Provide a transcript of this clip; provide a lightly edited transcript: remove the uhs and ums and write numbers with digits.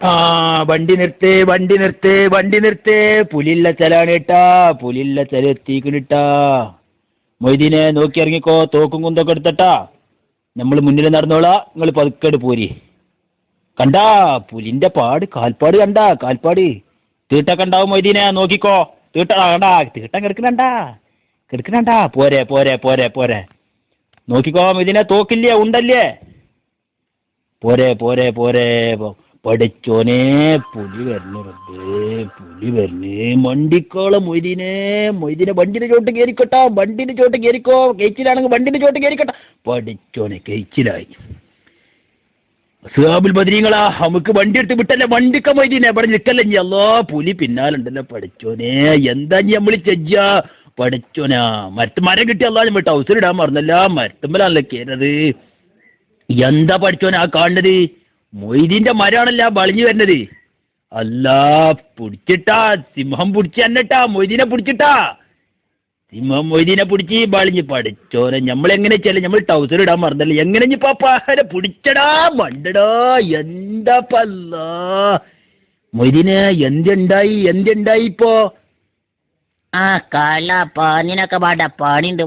ആ വണ്ടി നിർത്തേ വണ്ടി നിർത്തേ വണ്ടി നിർത്തേ. പുലിയുള്ള സ്ഥലമാണ് കേട്ടാ, പുലിയുള്ള സ്ഥലം എത്തിക്കണിട്ടാ. മൊയ്തീനെ നോക്കി ഇറങ്ങിക്കോ, തോക്കും കുന്തൊക്കെ എടുത്തട്ടാ. നമ്മൾ മുന്നിൽ നടന്നോളാ, നിങ്ങൾ പതുക്കേട് പോരി. കണ്ടാ പുലിന്റെ പാട്, കാൽപ്പാട് കണ്ടാ, കാൽപ്പാട്. തീട്ടൊക്കെ ഉണ്ടാവും മൊയ്തീനെ, നോക്കിക്കോ. തീട്ട കണ്ടാ, തീട്ടം കിടക്കണണ്ടാ. പോരെ പോരെ പോരെ പോരെ, നോക്കിക്കോ മൊയ്തീനെ. തോക്കില്ലേ, ഉണ്ടല്ലേ? പോരെ പോരെ പോരെ. പഠിച്ചോനെ, പുലി വരണേ റബ്ബേ, പുലി വരണേ. മണ്ടിക്കോളം മൊയ്തീനെ, മൊയ്തീനെ വണ്ടിന്റെ ചോട്ട് കയറിക്കോട്ടാ, വണ്ടിന്റെ ചോട്ട് കയറിക്കോ. കേച്ചിലാണെങ്കിൽ വണ്ടിന്റെ ചോട്ട് കയറിക്കോട്ടാ. പഠിച്ചോനെ, കേച്ചിലായി. സുഹാബുൽ ബദരീങ്ങളാ, നമുക്ക് വണ്ടി എടുത്ത് വിട്ടല്ലേ, വണ്ടിക്ക മൊയ്തീനെ ഇവിടെ നിൽക്കല്ലേ ഇനി. അല്ലോ പുലി പിന്നാലുണ്ടല്ലോ. പഠിച്ചോനെ, എന്താ ഇനി നമ്മൾ ചെജ്ജാ? പഠിച്ചോനാ, മരം കിട്ടിയല്ലോ. നമ്മൾ ടൗസറിടാൻ മറന്നല്ല, മരത്തുമ്പലാണല്ലോ കയറത്. എന്താ പഠിച്ചോനെ ആ കാണുന്നത്? മൊയ്തീന്റെ മരമാണല്ല വളഞ്ഞു വരുന്നത്. അല്ലാ, പിടിച്ചിട്ടാ, സിംഹം പിടിച്ച് തന്നെട്ടാ, മൊയ്തീനെ പിടിച്ചിട്ടാ. സിംഹം മൊയ്തീനെ പിടിച്ച് വളഞ്ഞ്. പഠിച്ചോനെ, നമ്മളെങ്ങനെ ചെല്ല, നമ്മൾ ടൗസർ ഇടാൻ മറന്നല്ലേ. എങ്ങനെ ഇനി പാപ്പാരെ പിടിച്ചടാ, മണ്ടടാ. എന്താ പല്ല മൊയ്തീനെ, എന്തുണ്ടായി ഇപ്പോ? ആ കാല പാനിനൊക്കെ പാടാ, പാണിണ്ട്.